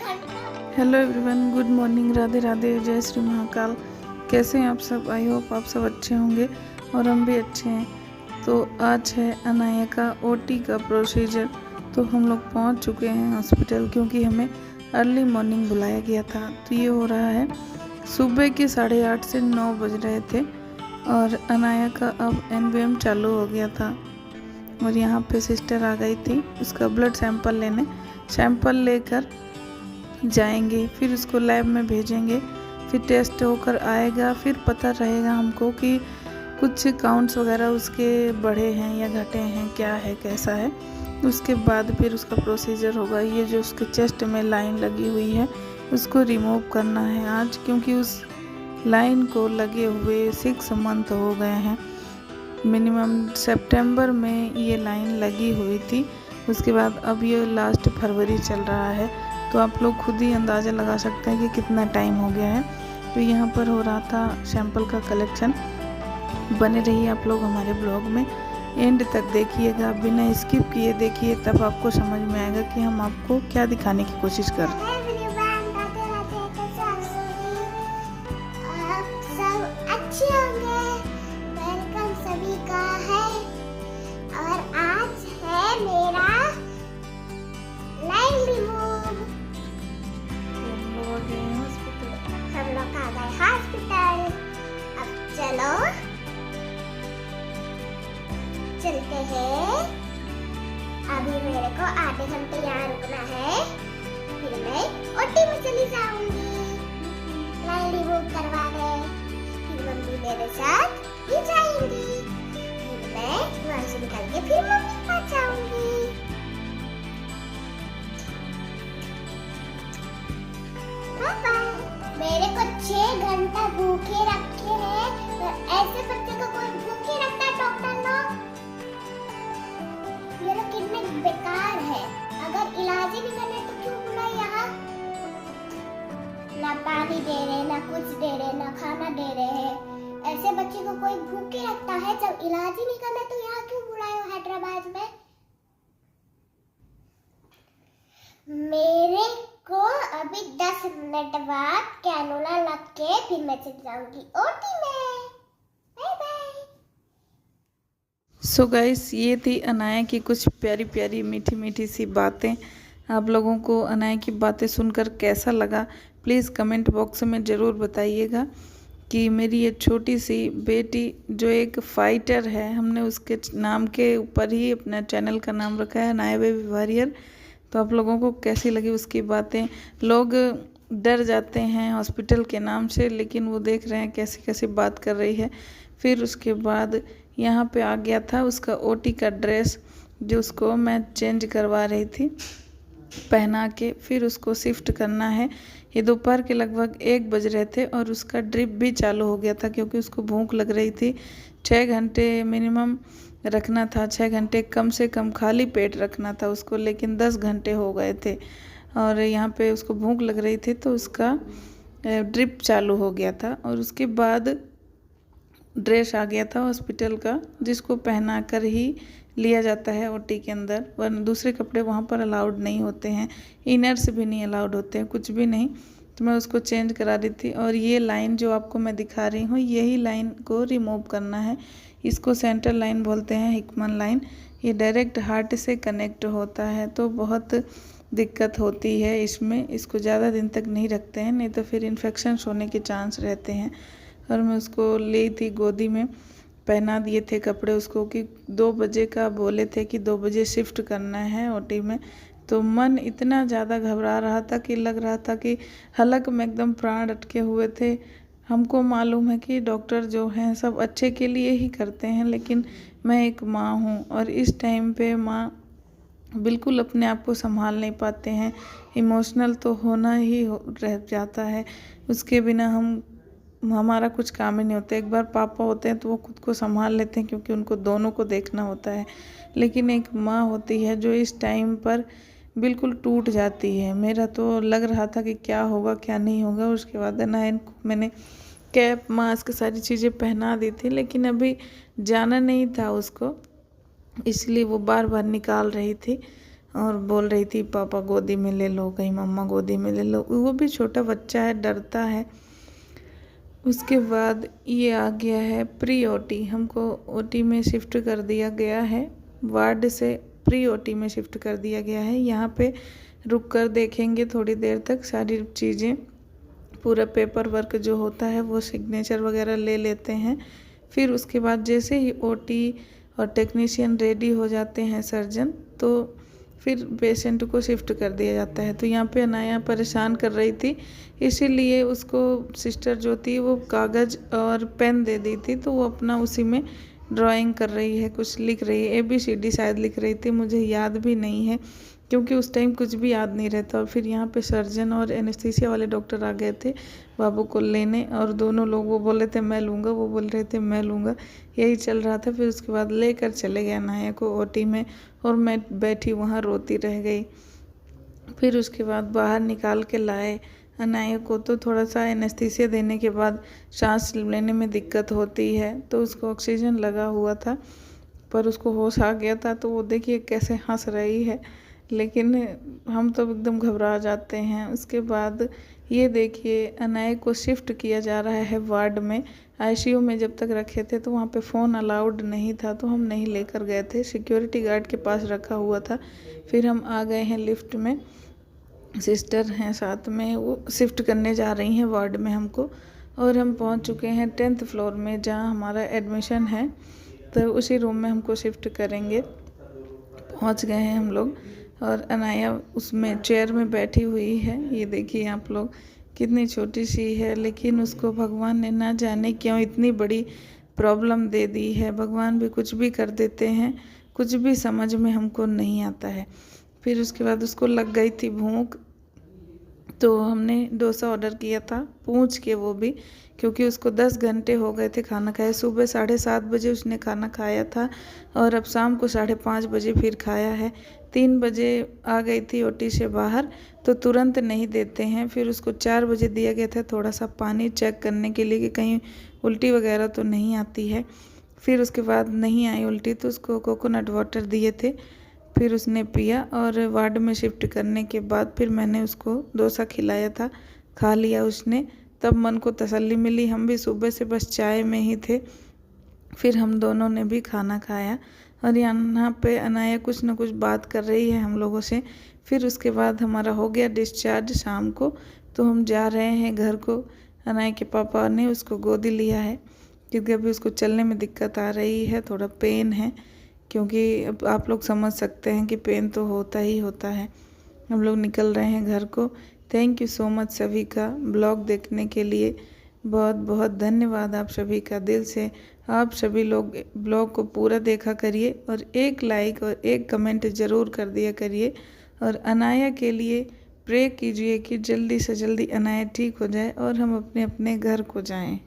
Hello everyone, good morning, Radhe Radhe, जय श्री महाकाल। कैसे हैं आप सब? आई होप आप सब अच्छे होंगे और हम भी अच्छे हैं। तो आज है अनाया का ओटी का प्रोसीजर। तो हम लोग पहुंच चुके हैं हॉस्पिटल, क्योंकि हमें अर्ली मॉर्निंग बुलाया गया था। तो ये हो रहा है सुबह के 8:30 से 9 बज रहे थे और अनाया का अब एनवीएम चालू हो गया था। और यहाँ पे सिस्टर आ गई थी उसका ब्लड सैंपल लेने। सैंपल लेकर जाएंगे, फिर उसको लैब में भेजेंगे, फिर टेस्ट होकर आएगा, फिर पता रहेगा हमको कि कुछ काउंट्स वगैरह उसके बढ़े हैं या घटे हैं, क्या है कैसा है। उसके बाद फिर उसका प्रोसीजर होगा। ये जो उसके चेस्ट में लाइन लगी हुई है उसको रिमूव करना है आज, क्योंकि उस लाइन को लगे हुए 6 मंथ हो गए हैं। मिनिमम सितंबर में ये लाइन लगी हुई थी। उसके बाद अब ये लास्ट फरवरी चल रहा है। तो आप लोग खुद ही अंदाज़ा लगा सकते हैं कि कितना टाइम हो गया है। तो यहाँ पर हो रहा था सैंपल का कलेक्शन। बने रहिए आप लोग हमारे ब्लॉग में, एंड तक देखिएगा, बिना स्किप किए देखिए, तब आपको समझ में आएगा कि हम आपको क्या दिखाने की कोशिश कर रहे हैं। चलो चलते हैं। अभी मेरे को आधे घंटे यहाँ रुकना है, फिर मैं ओटी में चली जाऊंगी लाइन रिमूव करवाने। फिर मम्मी मेरे साथ ही जाएंगी, फिर मैं वहाँ से निकल के फिर मम्मी के पास जाऊंगी। मेरे को 6 घंटा भूखे रखे हैं, तो ऐसे बच्चे को कोई भूखे रखता है डॉक्टर लोग? ये लोग कितने बेकार है। अगर इलाज ही नहीं करने तो क्यों बुलाए यहाँ? ना पानी दे रहे, ना कुछ दे रहे, ना खाना दे रहे हैं। ऐसे बच्चे को कोई भूखे रखता है? जब इलाज ही नहीं करना तो यहाँ क्यों बुलाए हो हैदराबाद में? मेरे को अभी 10 मिनट बाद कैनोला लग के फिर मैं चली जाऊंगी ओटी में। Bye bye. सो गाइस, ये थी अनाया की कुछ प्यारी प्यारी मीठी मीठी सी बातें। आप लोगों को अनाया की बातें सुनकर कैसा लगा, प्लीज़ कमेंट बॉक्स में ज़रूर बताइएगा। कि मेरी ये छोटी सी बेटी जो एक फाइटर है, हमने उसके नाम के ऊपर ही अपना चैनल का नाम रखा है अनाया बेबी वॉरियर। तो आप लोगों को कैसी लगी उसकी बातें? लोग डर जाते हैं हॉस्पिटल के नाम से, लेकिन वो देख रहे हैं कैसे कैसे बात कर रही है। फिर उसके बाद यहाँ पे आ गया था उसका ओटी का ड्रेस, जो उसको मैं चेंज करवा रही थी पहना के। फिर उसको शिफ्ट करना है। ये दोपहर के लगभग 1 बज रहे थे और उसका ड्रिप भी चालू हो गया था, क्योंकि उसको भूख लग रही थी। 6 घंटे मिनिमम रखना था, 6 घंटे कम से कम खाली पेट रखना था उसको, लेकिन 10 घंटे हो गए थे और यहाँ पे उसको भूख लग रही थी, तो उसका ड्रिप चालू हो गया था। और उसके बाद ड्रेस आ गया था हॉस्पिटल का, जिसको पहना कर ही लिया जाता है ओटी के अंदर, वरना दूसरे कपड़े वहाँ पर अलाउड नहीं होते हैं, इनर्स भी नहीं अलाउड होते हैं, कुछ भी नहीं। तो मैं उसको चेंज करा रही थी। और ये लाइन जो आपको मैं दिखा रही हूँ, यही लाइन को रिमूव करना है। इसको सेंट्रल लाइन बोलते हैं, हिकमन लाइन। ये डायरेक्ट हार्ट से कनेक्ट होता है, तो बहुत दिक्कत होती है इसमें। इसको ज़्यादा दिन तक नहीं रखते हैं, नहीं तो फिर इन्फेक्शन होने के चांस रहते हैं। और मैं उसको ली थी गोदी में, पहना दिए थे कपड़े उसको, कि 2 बजे का बोले थे कि 2 बजे शिफ्ट करना है ओटी में। तो मन इतना ज़्यादा घबरा रहा था कि लग रहा था कि हलक में एकदम प्राण अटके हुए थे। हमको मालूम है कि डॉक्टर जो हैं सब अच्छे के लिए ही करते हैं, लेकिन मैं एक माँ हूँ और इस टाइम पे माँ बिल्कुल अपने आप को संभाल नहीं पाते हैं। इमोशनल तो होना ही रह जाता है, उसके बिना हमारा कुछ काम ही नहीं होता। एक बार पापा होते हैं तो वो खुद को संभाल लेते हैं, क्योंकि उनको दोनों को देखना होता है। लेकिन एक माँ होती है जो इस टाइम पर बिल्कुल टूट जाती है। मेरा तो लग रहा था कि क्या होगा क्या नहीं होगा। उसके बाद ना इनको मैंने कैप मास्क सारी चीज़ें पहना दी थी, लेकिन अभी जाना नहीं था उसको, इसलिए वो बार बार निकाल रही थी। और बोल रही थी पापा गोदी में ले लो, कहीं मम्मा गोदी में ले लो। वो भी छोटा बच्चा है, डरता है। उसके बाद ये आ गया है प्री ओटी। हमको ओटी में शिफ्ट कर दिया गया है, वार्ड से प्री ओटी में शिफ्ट कर दिया गया है। यहाँ पे रुक कर देखेंगे थोड़ी देर तक सारी चीज़ें, पूरा पेपर वर्क जो होता है वो सिग्नेचर वगैरह ले लेते हैं। फिर उसके बाद जैसे ही ओटी और टेक्नीशियन रेडी हो जाते हैं सर्जन, तो फिर पेशेंट को शिफ्ट कर दिया जाता है। तो यहाँ पे अनाया परेशान कर रही थी, इसीलिए उसको सिस्टर जो थी वो कागज़ और पेन दे दी थी, तो वो अपना उसी में ड्राइंग कर रही है, कुछ लिख रही है, ABCD शायद लिख रही थी, मुझे याद भी नहीं है क्योंकि उस टाइम कुछ भी याद नहीं रहता। और फिर यहाँ पे सर्जन और एनेस्थीसिया वाले डॉक्टर आ गए थे बाबू को लेने, और दोनों लोग, वो बोल रहे थे मैं लूँगा, वो बोल रहे थे मैं लूँगा, यही चल रहा था। फिर उसके बाद लेकर चले गए अनाया को ओटी में, और मैं बैठी वहाँ रोती रह गई। फिर उसके बाद बाहर निकाल के लाए अनाया को। तो थोड़ा सा एनेस्थीसिया देने के बाद सांस लेने में दिक्कत होती है, तो उसको ऑक्सीजन लगा हुआ था, पर उसको होश आ गया था। तो वो देखिए कैसे हंस रही है, लेकिन हम तो एकदम घबरा जाते हैं। उसके बाद ये देखिए अनाया को शिफ्ट किया जा रहा है वार्ड में। ICU में जब तक रखे थे तो वहाँ पे फ़ोन अलाउड नहीं था, तो हम नहीं लेकर गए थे, सिक्योरिटी गार्ड के पास रखा हुआ था। फिर हम आ गए हैं लिफ्ट में, सिस्टर हैं साथ में, वो शिफ्ट करने जा रही हैं वार्ड में हमको। और हम पहुंच चुके हैं 10th फ्लोर में, जहां हमारा एडमिशन है, तो उसी रूम में हमको शिफ्ट करेंगे। पहुंच गए हैं हम लोग, और अनाया उसमें चेयर में बैठी हुई है। ये देखिए आप लोग, कितनी छोटी सी है, लेकिन उसको भगवान ने ना जाने क्यों इतनी बड़ी प्रॉब्लम दे दी है। भगवान भी कुछ भी कर देते हैं, कुछ भी समझ में हमको नहीं आता है। फिर उसके बाद उसको लग गई थी भूख, तो हमने डोसा ऑर्डर किया था पूछ के, वो भी क्योंकि उसको 10 घंटे हो गए थे खाना खाए। सुबह 7:30 बजे उसने खाना खाया था, और अब शाम को 5:30 बजे फिर खाया है। 3 बजे आ गई थी ओटी से बाहर, तो तुरंत नहीं देते हैं। फिर उसको 4 बजे दिया गया था थोड़ा सा पानी चेक करने के लिए कि कहीं उल्टी वगैरह तो नहीं आती है। फिर उसके बाद नहीं आई उल्टी, तो उसको कोकोनट वाटर दिए थे, फिर उसने पिया। और वार्ड में शिफ्ट करने के बाद फिर मैंने उसको डोसा खिलाया था, खा लिया उसने, तब मन को तसल्ली मिली। हम भी सुबह से बस चाय में ही थे। फिर हम दोनों ने भी खाना खाया, और यहाँ पे अनाया कुछ न कुछ बात कर रही है हम लोगों से। फिर उसके बाद हमारा हो गया डिस्चार्ज शाम को, तो हम जा रहे हैं घर को। अनाया के पापा ने उसको गोदी लिया है, क्योंकि अभी उसको चलने में दिक्कत आ रही है, थोड़ा पेन है, क्योंकि अब आप लोग समझ सकते हैं कि पेन तो होता ही होता है। हम लोग निकल रहे हैं घर को। थैंक यू सो मच सभी का ब्लॉग देखने के लिए, बहुत बहुत धन्यवाद आप सभी का दिल से। आप सभी लोग ब्लॉग को पूरा देखा करिए, और एक लाइक और एक कमेंट ज़रूर कर दिया करिए, और अनाया के लिए प्रे कीजिए कि जल्दी से जल्दी अनाया ठीक हो जाए और हम अपने अपने घर को जाएं।